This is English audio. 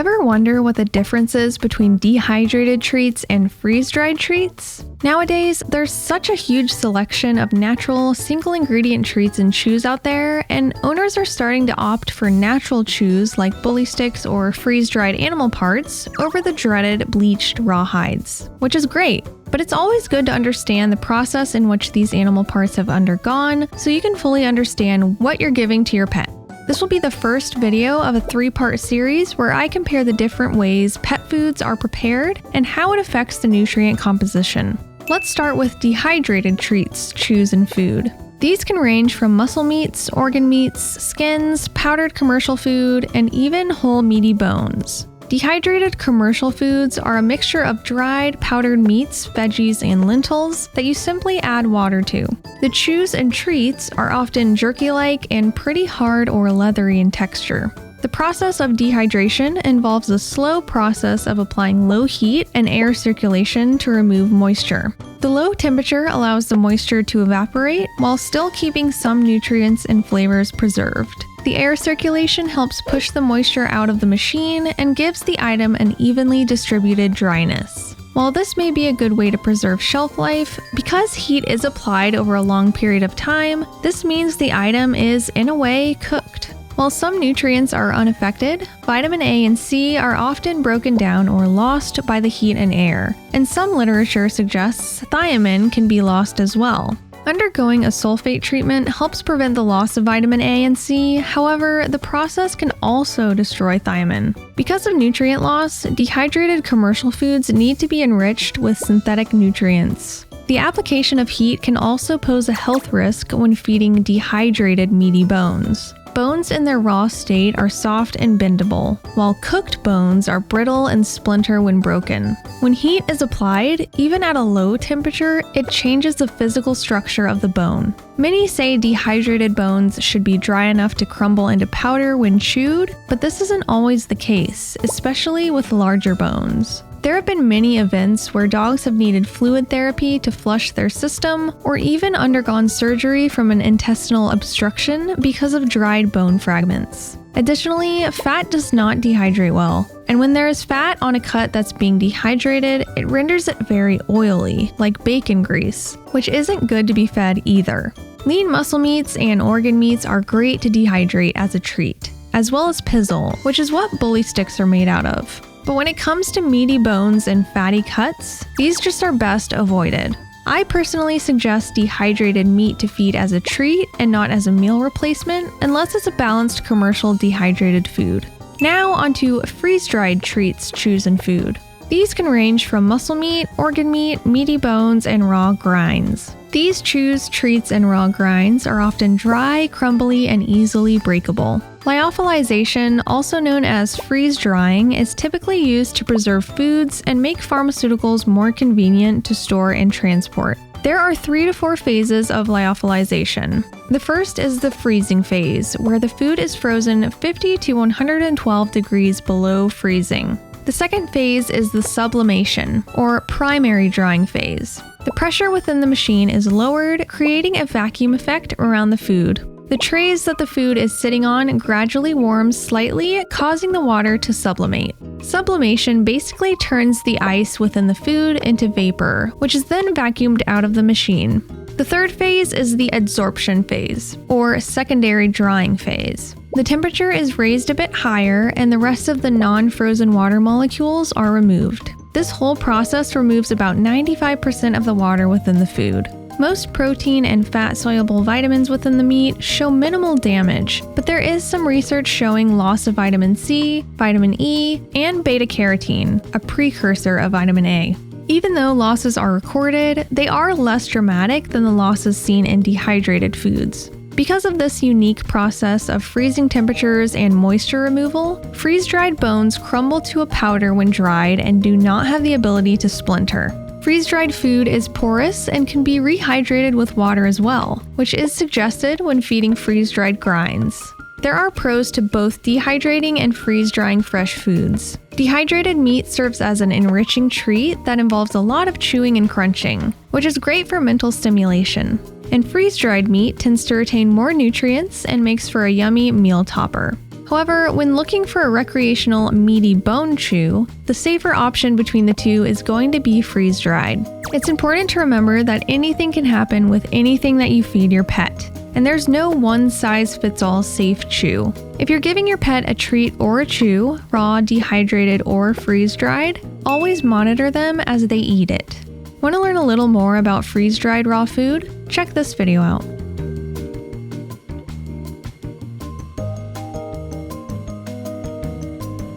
Ever wonder what the difference is between dehydrated treats and freeze-dried treats? Nowadays, there's such a huge selection of natural, single-ingredient treats and chews out there, and owners are starting to opt for natural chews like bully sticks or freeze-dried animal parts over the dreaded bleached raw hides, which is great. But it's always good to understand the process in which these animal parts have undergone so you can fully understand what you're giving to your pet. This will be the first video of a 3-part series where I compare the different ways pet foods are prepared and how it affects the nutrient composition. Let's start with dehydrated treats, chews, and food. These can range from muscle meats, organ meats, skins, powdered commercial food, and even whole meaty bones. Dehydrated commercial foods are a mixture of dried, powdered meats, veggies, and lentils that you simply add water to. The chews and treats are often jerky-like and pretty hard or leathery in texture. The process of dehydration involves a slow process of applying low heat and air circulation to remove moisture. The low temperature allows the moisture to evaporate while still keeping some nutrients and flavors preserved. The air circulation helps push the moisture out of the machine and gives the item an evenly distributed dryness. While this may be a good way to preserve shelf life, because heat is applied over a long period of time, this means the item is, in a way, cooked. While some nutrients are unaffected, vitamin A and C are often broken down or lost by the heat and air, and some literature suggests thiamine can be lost as well. Undergoing a sulfate treatment helps prevent the loss of vitamin A and C, however, the process can also destroy thiamine. Because of nutrient loss, dehydrated commercial foods need to be enriched with synthetic nutrients. The application of heat can also pose a health risk when feeding dehydrated meaty bones. Bones in their raw state are soft and bendable, while cooked bones are brittle and splinter when broken. When heat is applied, even at a low temperature, it changes the physical structure of the bone. Many say dehydrated bones should be dry enough to crumble into powder when chewed, but this isn't always the case, especially with larger bones. There have been many events where dogs have needed fluid therapy to flush their system, or even undergone surgery from an intestinal obstruction because of dried bone fragments. Additionally, fat does not dehydrate well, and when there is fat on a cut that's being dehydrated, it renders it very oily, like bacon grease, which isn't good to be fed either. Lean muscle meats and organ meats are great to dehydrate as a treat, as well as pizzle, which is what bully sticks are made out of. But when it comes to meaty bones and fatty cuts, these just are best avoided. I personally suggest dehydrated meat to feed as a treat and not as a meal replacement, unless it's a balanced commercial dehydrated food. Now onto freeze-dried treats, chews, and food. These can range from muscle meat, organ meat, meaty bones, and raw grinds. These chews, treats, and raw grinds are often dry, crumbly, and easily breakable. Lyophilization, also known as freeze drying, is typically used to preserve foods and make pharmaceuticals more convenient to store and transport. There are 3 to 4 phases of lyophilization. The first is the freezing phase, where the food is frozen 50 to 112 degrees below freezing. The second phase is the sublimation, or primary drying phase. The pressure within the machine is lowered, creating a vacuum effect around the food. The trays that the food is sitting on gradually warms slightly, causing the water to sublimate. Sublimation basically turns the ice within the food into vapor, which is then vacuumed out of the machine. The third phase is the adsorption phase, or secondary drying phase. The temperature is raised a bit higher, and the rest of the non-frozen water molecules are removed. This whole process removes about 95% of the water within the food. Most protein and fat-soluble vitamins within the meat show minimal damage, but there is some research showing loss of vitamin C, vitamin E, and beta-carotene, a precursor of vitamin A. Even though losses are recorded, they are less dramatic than the losses seen in dehydrated foods. Because of this unique process of freezing temperatures and moisture removal, freeze-dried bones crumble to a powder when dried and do not have the ability to splinter. Freeze-dried food is porous and can be rehydrated with water as well, which is suggested when feeding freeze-dried grinds. There are pros to both dehydrating and freeze-drying fresh foods. Dehydrated meat serves as an enriching treat that involves a lot of chewing and crunching, which is great for mental stimulation. And freeze-dried meat tends to retain more nutrients and makes for a yummy meal topper. However, when looking for a recreational meaty bone chew, the safer option between the two is going to be freeze-dried. It's important to remember that anything can happen with anything that you feed your pet, and there's no one-size-fits-all safe chew. If you're giving your pet a treat or a chew, raw, dehydrated, or freeze-dried, always monitor them as they eat it. Want to learn a little more about freeze-dried raw food? Check this video out.